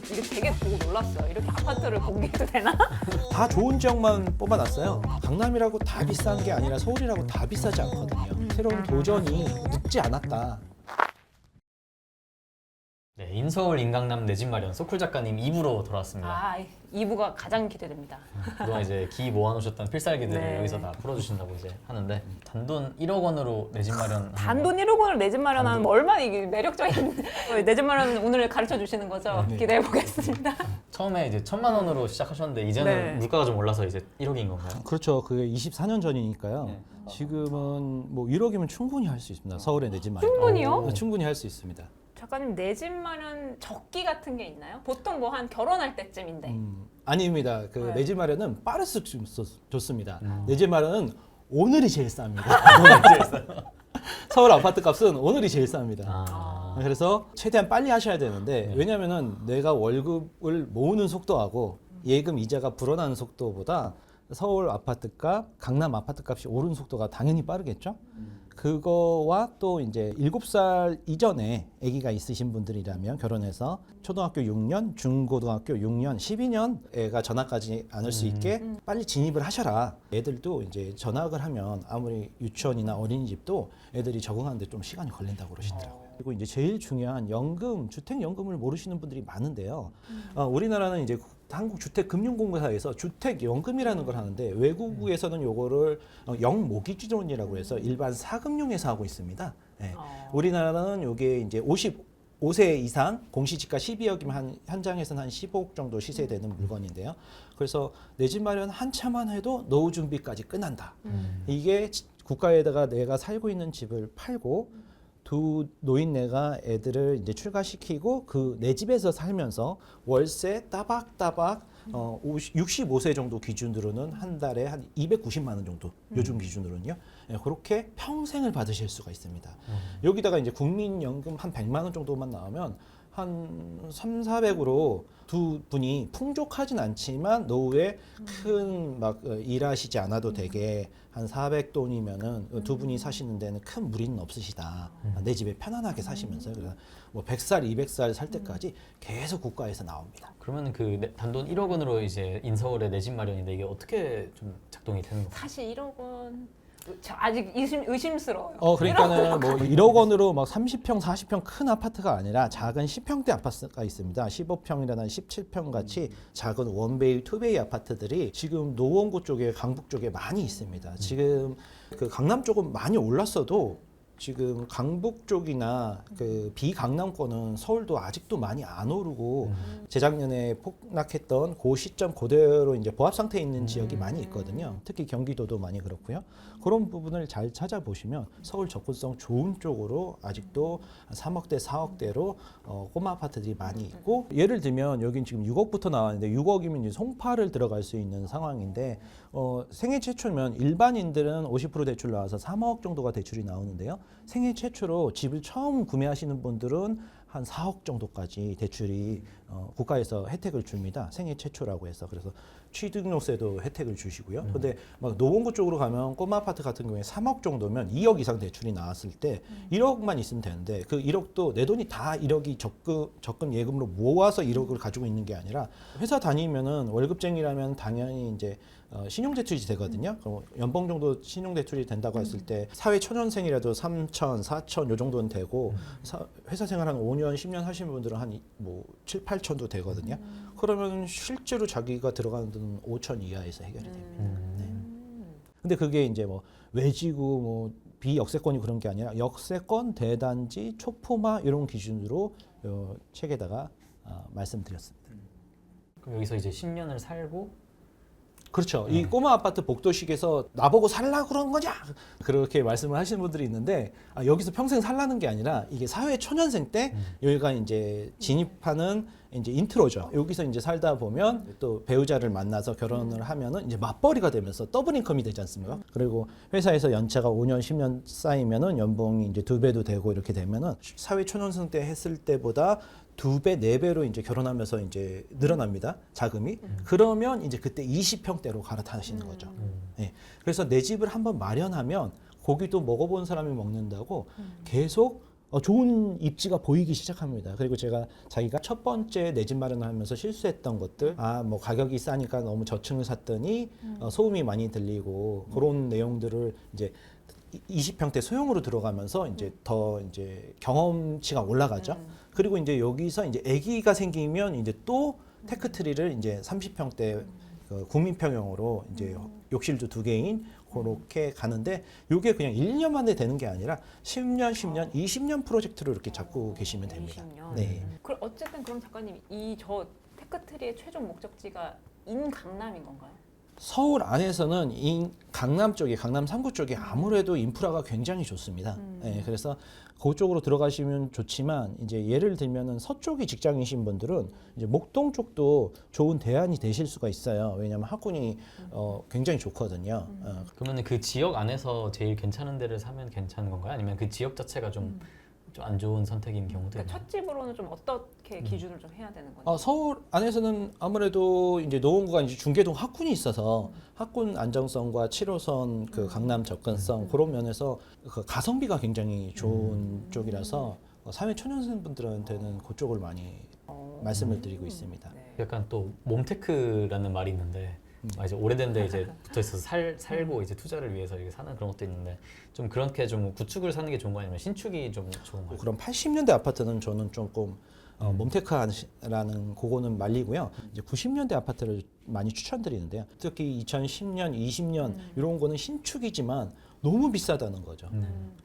이게 되게 보고 놀랐어요. 이렇게 아파트를 공개해도 되나? 다 좋은 지역만 뽑아놨어요. 강남이라고 다 비싼 게 아니라 서울이라고 다 비싸지 않거든요. 새로운 도전이 늦지 않았다. 네, 인서울 인강남 내 집 마련 소쿨 작가님 2부로 돌아왔습니다. 아, 2부가 가장 기대됩니다. 그동안 이제 기 모아놓으셨던 필살기들을 네. 여기서 다 풀어주신다고 이제 하는데 단돈 1억 원으로 내 집 마련 단돈 1억 원을 내 집 마련하면 얼마나 이게 매력적인 내 집 마련 오늘 가르쳐 주시는 거죠? 네. 기대해 보겠습니다. 처음에 이제 1,000만 원으로 시작하셨는데 이제는 네. 물가가 좀 올라서 이제 1억인 건가요? 그렇죠. 그게 24년 전이니까요. 네. 지금은 뭐 1억이면 충분히 할 수 있습니다. 서울에 내 집 마련. 충분히요? 충분히 할 수 있습니다. 작가님 내 집 마련 적기 같은 게 있나요? 보통 뭐 한 결혼할 때쯤인데. 아닙니다. 그 네. 내 집 마련은 빠르스 좋습니다. 음. 내 집 마련은 오늘이 제일 쌉니다. 서울 아파트 값은 오늘이 제일 쌉니다. 아. 그래서 최대한 빨리 하셔야 되는데 네. 왜냐면은 내가 월급을 모으는 속도하고 예금 이자가 불어나는 속도보다 서울 아파트 값, 강남 아파트 값이 오르는 속도가 당연히 빠르겠죠. 그거와 또 이제 7살 이전에 아기가 있으신 분들이라면 결혼해서 초등학교 6년, 중고등학교 6년, 12년 애가 전학가지 않을 수 있게 빨리 진입을 하셔라. 애들도 이제 전학을 하면 아무리 유치원이나 어린이집도 애들이 적응하는데 좀 시간이 걸린다고 그러시더라고요. 그리고 이제 제일 중요한 연금, 주택연금을 모르시는 분들이 많은데요. 우리나라는 이제 한국주택금융공사에서 주택연금이라는 걸 하는데 외국에서는 요거를 영모기지론이라고 해서 일반 사금융에서 하고 있습니다. 네. 우리나라는 요게 이제 55세 이상 공시지가 12억이면 현장에서는 한 15억 정도 시세되는 물건인데요. 그래서 내 집 마련 한차만 해도 노후 준비까지 끝난다. 이게 국가에다가 내가 살고 있는 집을 팔고 두 노인네가 애들을 이제 출가시키고 그 내 집에서 살면서 월세 따박따박 65세 정도 기준으로는 한 달에 한 290만 원 정도 요즘 기준으로는요. 예, 그렇게 평생을 받으실 수가 있습니다. 여기다가 이제 국민연금 한 100만 원 정도만 나오면 한 3, 400으로 두 분이 풍족하진 않지만 노후에 큰 막 일하시지 않아도 되게 한 400돈이면은 두 분이 사시는 데는 큰 무리는 없으시다. 내 집에 편안하게 사시면서 그래서 뭐 100살, 200살 살 때까지 계속 국가에서 나옵니다. 그러면 그 단돈 1억 원으로 이제 인서울의 내 집 마련인데 이게 어떻게 좀 작동이 되는 건가요? 사실 1억 원 저 아직 의심스러워요. 그러니까는 뭐 1억 원으로 막 30평, 40평 큰 아파트가 아니라 작은 10평대 아파트가 있습니다. 15평이라는 17평 같이 작은 원베이, 투베이 아파트들이 지금 노원구 쪽에 강북 쪽에 많이 있습니다. 지금 그 강남 쪽은 많이 올랐어도 지금 강북 쪽이나 그 비강남권은 서울도 아직도 많이 안 오르고 재작년에 폭락했던 그 시점 그대로 이제 보합 상태에 있는 지역이 많이 있거든요. 특히 경기도도 많이 그렇고요. 그런 부분을 잘 찾아보시면 서울 접근성 좋은 쪽으로 아직도 3억대, 4억대로 꼬마 아파트들이 많이 있고 예를 들면 여긴 지금 6억부터 나왔는데 6억이면 이제 송파를 들어갈 수 있는 상황인데 생애 최초면 일반인들은 50% 대출 나와서 3억 정도가 대출이 나오는데요. 생애 최초로 집을 처음 구매하시는 분들은 한 4억 정도까지 대출이 국가에서 혜택을 줍니다. 생애 최초라고 해서. 그래서 취득세,도 혜택을 주시고요. 근데 막 노원구 쪽으로 가면 꼬마 아파트 같은 경우에 3억 정도면 2억 이상 대출이 나왔을 때 1억만 있으면 되는데 그 1억도 내 돈이 다 1억이 적금 예금으로 모아서 1억을 가지고 있는 게 아니라 회사 다니면은 월급쟁이라면 당연히 이제 신용대출이 되거든요. 그럼 연봉 정도 신용대출이 된다고 했을 때 사회초년생이라도 3천, 4천 요 정도는 되고 회사 생활 한 5년, 10년 하시는 분들은 한 뭐 7, 8천도 되거든요. 그러면 실제로 자기가 들어가는 돈은 5천 이하에서 해결이 됩니다. 네. 근데 그게 이제 뭐 외지구 뭐 비역세권이 그런 게 아니라 역세권, 대단지, 초포마 이런 기준으로 책에다가 말씀드렸습니다. 그럼 여기서 이제 10년을 살고 그렇죠. 이 꼬마 아파트 복도식에서 나보고 살라 그런 거냐? 그렇게 말씀을 하시는 분들이 있는데 여기서 평생 살라는 게 아니라 이게 사회 초년생 때 여기가 이제 진입하는 이제 인트로죠. 여기서 이제 살다 보면 또 배우자를 만나서 결혼을 하면은 이제 맞벌이가 되면서 더블 인컴이 되지 않습니까? 그리고 회사에서 연차가 5년, 10년 쌓이면은 연봉이 이제 2배도 되고 이렇게 되면은 사회 초년생 때 했을 때보다 2배, 4배로 이제 결혼하면서 이제 늘어납니다. 자금이. 그러면 이제 그때 20평대로 갈아타시는 거죠. 네. 그래서 내 집을 한번 마련하면 고기도 먹어본 사람이 먹는다고 계속 좋은 입지가 보이기 시작합니다. 그리고 자기가 첫 번째 내 집 마련을 하면서 실수했던 것들, 뭐 가격이 싸니까 너무 저층을 샀더니 소음이 많이 들리고 그런 내용들을 이제 20평대 소형으로 들어가면서 이제 더 이제 경험치가 올라가죠. 그리고 이제 여기서 이제 아기가 생기면 이제 또 테크트리를 이제 30평대 그 국민평형으로 이제 욕실도 2개인 그렇게 가는데 이게 그냥 1년 만에 되는 게 아니라 10년, 10년, 20년 프로젝트로 이렇게 잡고 계시면 됩니다. 20년. 네. 어쨌든 그럼 작가님 이 저 테크트리의 최종 목적지가 인강남인 건가요? 서울 안에서는 강남 쪽에 강남 3구 쪽에 아무래도 인프라가 굉장히 좋습니다. 네, 그래서 그쪽으로 들어가시면 좋지만 이제 예를 들면은 서쪽이 직장이신 분들은 이제 목동 쪽도 좋은 대안이 되실 수가 있어요. 왜냐하면 학군이 굉장히 좋거든요. 그러면 그 지역 안에서 제일 괜찮은 데를 사면 괜찮은 건가요? 아니면 그 지역 자체가 좀 안 좋은 선택인 경우도 그러니까 있나요? 첫 집으로는 좀 어떻게 기준을 좀 해야 되는 건가요? 서울 안에서는 아무래도 이제 노원구가 이제 중계동 학군이 있어서 학군 안정성과 7호선 그 강남 접근성 그런 면에서 그 가성비가 굉장히 좋은 쪽이라서 사회 초년생 분들한테는 그쪽을 많이 말씀을 드리고 있습니다. 네. 약간 또 몸테크라는 말이 있는데 이제 오래된데 이제 붙어 있어서 살고 이제 투자를 위해서 이게 사는 그런 것도 있는데 좀 그렇게 좀 구축을 사는 게 좋은 거 아니면 신축이 좀 좋은 거예요? 그럼 80년대 아파트는 저는 조금 몸테크라는 그거는 말리고요. 이제 90년대 아파트를 많이 추천드리는데요. 특히 2010년, 20년 이런 거는 신축이지만 너무 비싸다는 거죠.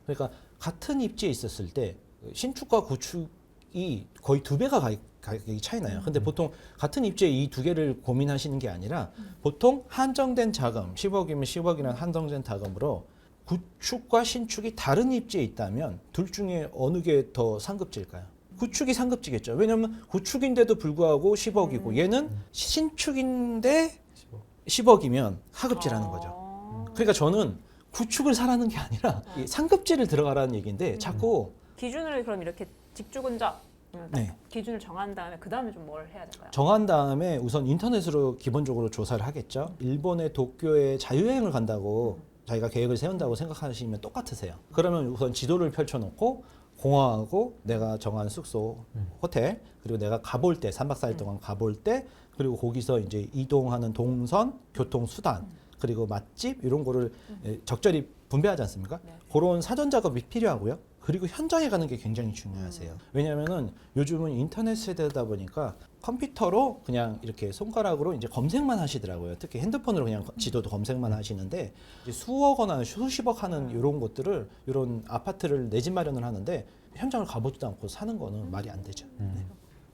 그러니까 같은 입지에 있었을 때 신축과 구축이 거의 2배가 가격이 차이 나요. 근데 보통 같은 입지에 이 2개를 고민하시는 게 아니라 보통 한정된 자금, 10억이면 10억이라는 한정된 자금으로 구축과 신축이 다른 입지에 있다면 둘 중에 어느 게 더 상급지일까요? 구축이 상급지겠죠. 왜냐하면 구축인데도 불구하고 10억이고 얘는 신축인데 10억이면 하급지라는 거죠. 그러니까 저는 구축을 사라는 게 아니라 이 상급지를 들어가라는 얘기인데 자꾸 기준을 그럼 이렇게 집주근적 네. 기준을 정한 다음에 그 다음에 좀 뭘 해야 될까요? 정한 다음에 우선 인터넷으로 기본적으로 조사를 하겠죠. 일본의 도쿄에 자유여행을 간다고 자기가 계획을 세운다고 생각하시면 똑같으세요. 그러면 우선 지도를 펼쳐놓고 공항하고 내가 정한 숙소, 호텔, 그리고 내가 가볼 때 3박 4일 동안 가볼 때 그리고 거기서 이제 이동하는 동선, 교통수단 그리고 맛집 이런 거를 적절히 분배하지 않습니까? 네. 그런 사전 작업이 필요하고요. 그리고 현장에 가는 게 굉장히 중요하세요. 왜냐하면은 요즘은 인터넷 세대다 보니까 컴퓨터로 그냥 이렇게 손가락으로 이제 검색만 하시더라고요. 특히 핸드폰으로 그냥 지도도 검색만 하시는데 이제 수억 원, 수십억 하는 이런 것들을 이런 아파트를 내 집 마련을 하는데 현장을 가보지도 않고 사는 거는 말이 안 되죠. 네.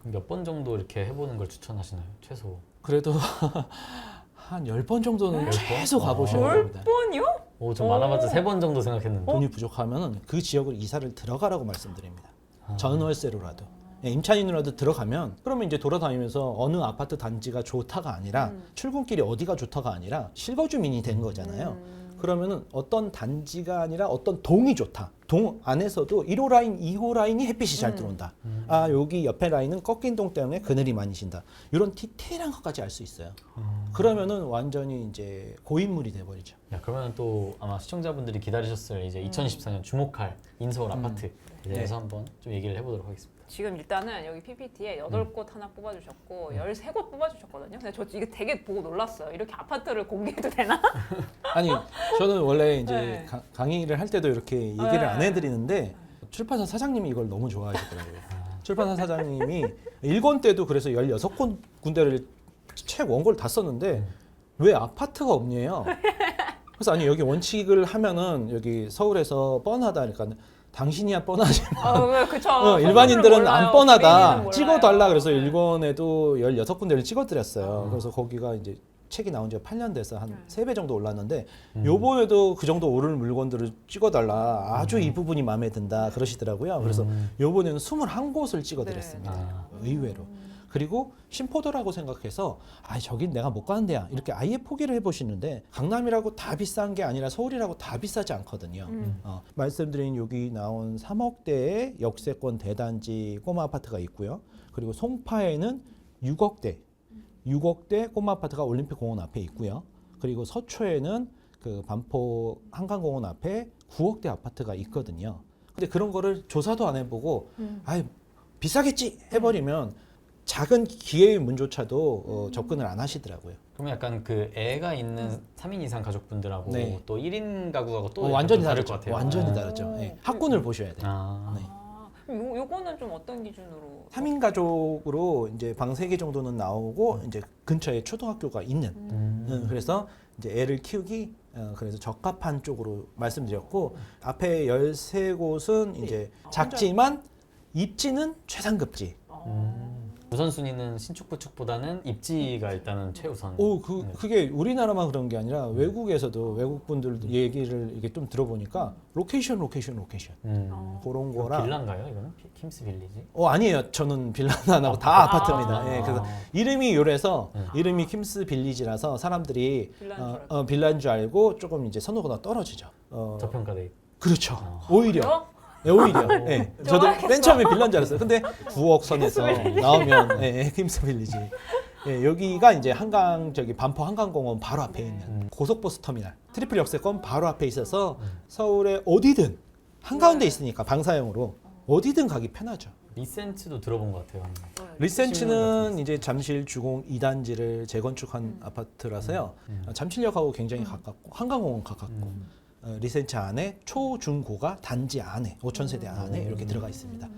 몇 번 정도 이렇게 해보는 걸 추천하시나요? 최소? 그래도 한 10번 정도는 10번? 최소 가보셔야 됩니다. 10번이요? 오, 좀 많아봤자 3번 정도 생각했는데. 돈이 부족하면 그 지역으로 이사를 들어가라고 말씀드립니다. 전월세로라도. 임차인으로라도 들어가면 그러면 이제 돌아다니면서 어느 아파트 단지가 좋다가 아니라 출근길이 어디가 좋다가 아니라 실거주민이 된 거잖아요. 그러면은 어떤 단지가 아니라 어떤 동이 좋다. 동 안에서도 1호 라인, 2호 라인이 햇빛이 잘 들어온다. 아, 여기 옆에 라인은 꺾인 동 때문에 그늘이 많이 진다. 이런 디테일한 것까지 알 수 있어요. 그러면은 완전히 이제 고인물이 돼버리죠. 야, 그러면 또 아마 시청자분들이 기다리셨을 이제 2024년 주목할 인서울 아파트에 대해서 한번 좀 얘기를 해보도록 하겠습니다. 지금 일단은 여기 PPT에 8곳 하나 뽑아주셨고 13곳 뽑아주셨거든요. 근데 저 이게 되게 보고 놀랐어요. 이렇게 아파트를 공개해도 되나? 아니, 저는 원래 이제 네. 강의를 할 때도 이렇게 얘기를 네. 안 해드리는데 출판사 사장님이 이걸 너무 좋아하시더라고요. 출판사 사장님이 1권 때도 그래서 16군데를 책 원고를 다 썼는데 왜 아파트가 없냐요. 그래서 아니 여기 원칙을 하면은 여기 서울에서 뻔하다 그러니까 당신이야 뻔하지. 그쵸. 일반인들은 몰라요. 안 뻔하다. 개인은 찍어달라 그래서 몰라요. 1권에도 16군데를 찍어드렸어요. 그래서 거기가 이제 책이 나온 지가 8년 돼서 한 3배 정도 올랐는데 요번에도 그 정도 오를 물건들을 찍어달라. 아주 이 부분이 마음에 든다 그러시더라고요. 그래서 요번에는 21곳을 찍어드렸습니다. 네. 의외로. 그리고 심포도라고 생각해서 아 저긴 내가 못 가는 데야 이렇게 아예 포기를 해보시는데 강남이라고 다 비싼 게 아니라 서울이라고 다 비싸지 않거든요. 말씀드린 여기 나온 3억대의 역세권 대단지 꼬마 아파트가 있고요. 그리고 송파에는 6억대 꼬마 아파트가 올림픽공원 앞에 있고요. 그리고 서초에는 그 반포 한강공원 앞에 9억대 아파트가 있거든요. 근데 그런 거를 조사도 안 해보고 아이 비싸겠지 해버리면 작은 기회의 문조차도 접근을 안 하시더라고요. 그러면 약간 그 애가 있는 3인 이상 가족분들하고 네. 또 1인 가구하고 또 완전히 좀 다를 다르죠. 것 같아요. 완전히 네. 다르죠. 예. 학군을 보셔야 돼요. 아. 네. 그럼 요거는 좀 어떤 기준으로? 3인 가족으로 이제 방 3개 정도는 나오고 이제 근처에 초등학교가 있는 그래서 이제 애를 키우기 그래서 적합한 쪽으로 말씀드렸고 앞에 13곳은 이제 작지만 입지는 최상급지. 우선순위는 신축 구축보다는 입지가 일단은 최우선. 네. 그게 우리나라만 그런 게 아니라 외국에서도 외국분들 얘기를 이게 좀 들어보니까 로케이션 그런 거라. 빌라인가요 이거는? 킴스 빌리지? 아니에요. 저는 빌라는 안 하고 다 아파트입니다. 아. 예, 그래서 이름이 요래서 이름이 킴스 빌리지라서 사람들이 빌라인 줄 알고 조금 이제 선호도가 떨어지죠. 저평가돼 있고. 그렇죠. 그래요? 오히려. 네, 오히려. 예. 저도 맨 처음에 빌라인 줄 알았어요. 근데 9억 선에서 나오면 킴스 빌리지. 예, 여기가 이제 한강 반포 한강공원 바로 앞에 있는 고속버스 터미널 트리플 역세권 바로 앞에 있어서 서울에 어디든 한가운데 있으니까 방사형으로 어디든 가기 편하죠. 리센츠도 들어본 것 같아요. 리센츠는 이제 잠실 주공 2단지를 재건축한 아파트라서요. 잠실역하고 굉장히 가깝고 한강공원 가깝고 리센츠 안에 초, 중, 고가 단지 안에 5,000세대 안에 이렇게 들어가 있습니다.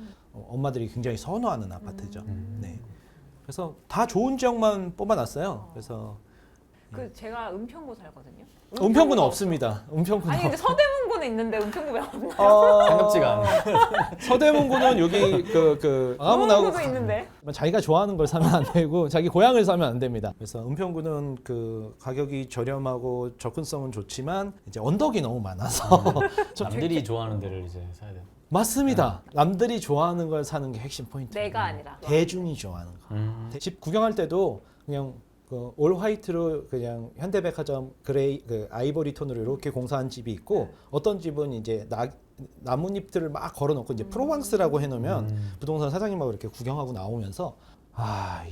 엄마들이 굉장히 선호하는 아파트죠. 네. 그래서 다 좋은 지역만 뽑아놨어요. 그래서 제가 은평구 살거든요. 은평구는 없습니다. 은평구는 아니 근데 서대문구는 있는데 은평구 왜 없나요? 상급지가 아니에요. 서대문구는 여기 강원구도 있는데. 자기가 좋아하는 걸 사면 안 되고 자기 고향을 사면 안 됩니다. 그래서 은평구는 그 가격이 저렴하고 접근성은 좋지만 이제 언덕이 너무 많아서 남들이 좋아하는 데를 이제 사야 돼요. 맞습니다. 남들이 좋아하는 걸 사는 게 핵심 포인트. 내가 아니라. 대중이 좋아하는 거. 집 구경할 때도 그냥 올 화이트로 그냥 현대백화점 그레이 아이보리 톤으로 이렇게 공사한 집이 있고 어떤 집은 이제 나뭇잎들을 막 걸어놓고 이제 프로방스라고 해놓으면 부동산 사장님하고 이렇게 구경하고 나오면서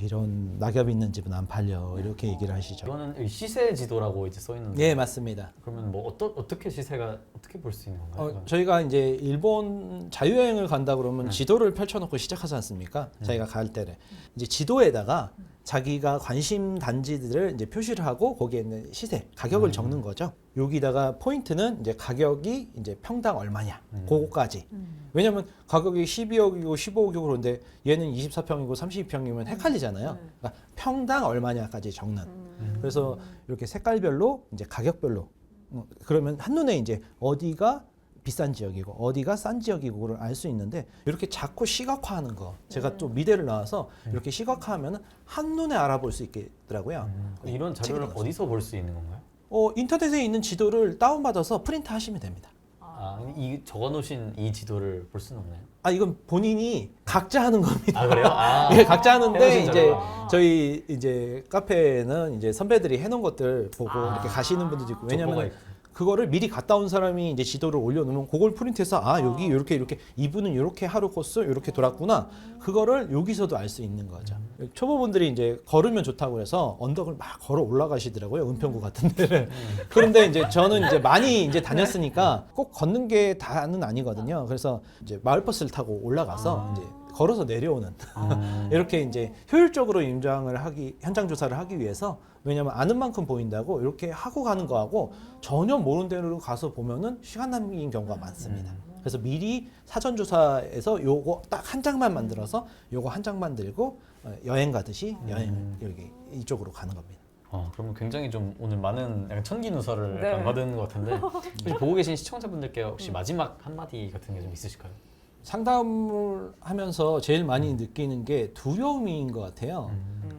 이런 낙엽 있는 집은 안 팔려 이렇게 얘기를 하시죠. 이거는 시세 지도라고 이제 써 있는데. 예, 맞습니다. 그러면 뭐 어떻게 시세가 어떻게 볼 수 있는 건가요? 저희가 이제 일본 자유여행을 간다 그러면 지도를 펼쳐놓고 시작하지 않습니까? 자기가 갈 때를 이제 지도에다가 자기가 관심 단지들을 이제 표시를 하고 거기에 있는 시세, 가격을 적는 거죠. 여기다가 포인트는 이제 가격이 이제 평당 얼마냐, 그거까지. 왜냐면 가격이 12억이고 15억이고 그런데 얘는 24평이고 32평이면 헷갈리잖아요. 그러니까 평당 얼마냐까지 적는. 그래서 이렇게 색깔별로 이제 가격별로 그러면 한눈에 이제 어디가 비싼 지역이고 어디가 싼 지역이고를 알 수 있는데 이렇게 자꾸 시각화하는 거 제가 또 미대를 나와서 이렇게 시각화하면 한눈에 알아볼 수 있겠더라고요. 이런 자료를 어디서 볼 수 있는 건가요? 인터넷에 있는 지도를 다운받아서 프린트 하시면 됩니다. 이 적어놓으신 이 지도를 볼 수는 없나요? 이건 본인이 각자 하는 겁니다. 그래요? 예, 각자 하는데 해놓으신 이제 자료가. 저희 이제 카페에는 이제 선배들이 해놓은 것들 보고 이렇게 가시는 분들도 있고 족보가 왜냐면 있고. 그거를 미리 갔다 온 사람이 이제 지도를 올려놓으면 그걸 프린트해서 여기 이렇게 이분은 이렇게 하루 코스 이렇게 돌았구나 그거를 여기서도 알 수 있는 거죠. 초보분들이 이제 걸으면 좋다고 해서 언덕을 막 걸어 올라가시더라고요. 은평구 같은 데를. 그런데 이제 저는 이제 많이 이제 다녔으니까 꼭 걷는 게 다는 아니거든요. 그래서 이제 마을버스를 타고 올라가서 이제 걸어서 내려오는 이렇게 이제 효율적으로 현장 조사를 하기 위해서 왜냐면 아는 만큼 보인다고 이렇게 하고 가는 거하고 전혀 모르는 데로 가서 보면은 시간 낭비인 경우가 많습니다. 그래서 미리 사전 조사에서 요거 딱 한 장만 만들어서 요거 한 장만 들고 여행 가듯이 여행 여기 이쪽으로 가는 겁니다. 그러면 굉장히 좀 오늘 많은 약간 천기누설을 네. 약간 받은 것 같은데 혹시 보고 계신 시청자분들께 혹시 마지막 한마디 같은 게 좀 있으실까요? 상담을 하면서 제일 많이 느끼는 게 두려움인 것 같아요.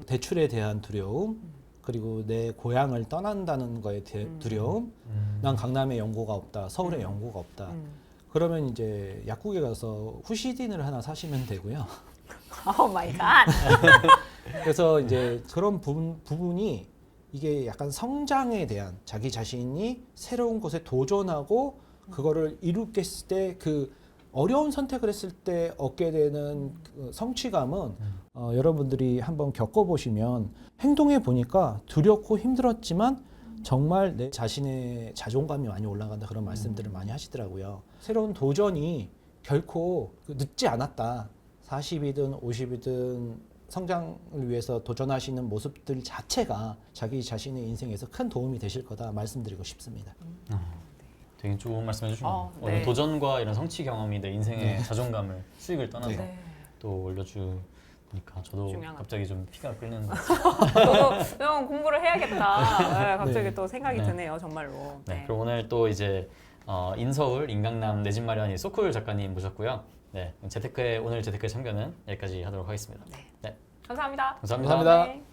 대출에 대한 두려움, 그리고 내 고향을 떠난다는 거에 대한 두려움. 난 강남에 연고가 없다, 서울에 연고가 없다. 그러면 이제 약국에 가서 후시딘을 하나 사시면 되고요. 오 마이 갓. 그래서 이제 그런 부분이 이게 약간 성장에 대한 자기 자신이 새로운 곳에 도전하고 그거를 이루겠을 때 그 어려운 선택을 했을 때 얻게 되는 그 성취감은 여러분들이 한번 겪어보시면 행동해 보니까 두렵고 힘들었지만 정말 내 자신의 자존감이 많이 올라간다 그런 말씀들을 많이 하시더라고요. 새로운 도전이 결코 늦지 않았다. 40이든 50이든 성장을 위해서 도전하시는 모습들 자체가 자기 자신의 인생에서 큰 도움이 되실 거다 말씀드리고 싶습니다. 되게 좋은 말씀해 주시네요. 네. 오늘 도전과 이런 성취 경험이 내 인생의 자존감을 수익을 떠나서 네. 또 올려주니까 저도 중요한 것 갑자기 좀 피가 끓는 것 같아요. 저도 좀 공부를 해야겠다. 네, 갑자기 네. 또 생각이 네. 드네요, 정말로. 네, 그럼 오늘 또 이제 인서울 인강남 내 집 마련이 소쿨 작가님 모셨고요. 네, 오늘 재테크에 참견은 여기까지 하도록 하겠습니다. 네. 네, 감사합니다. 감사합니다. 감사합니다. 네.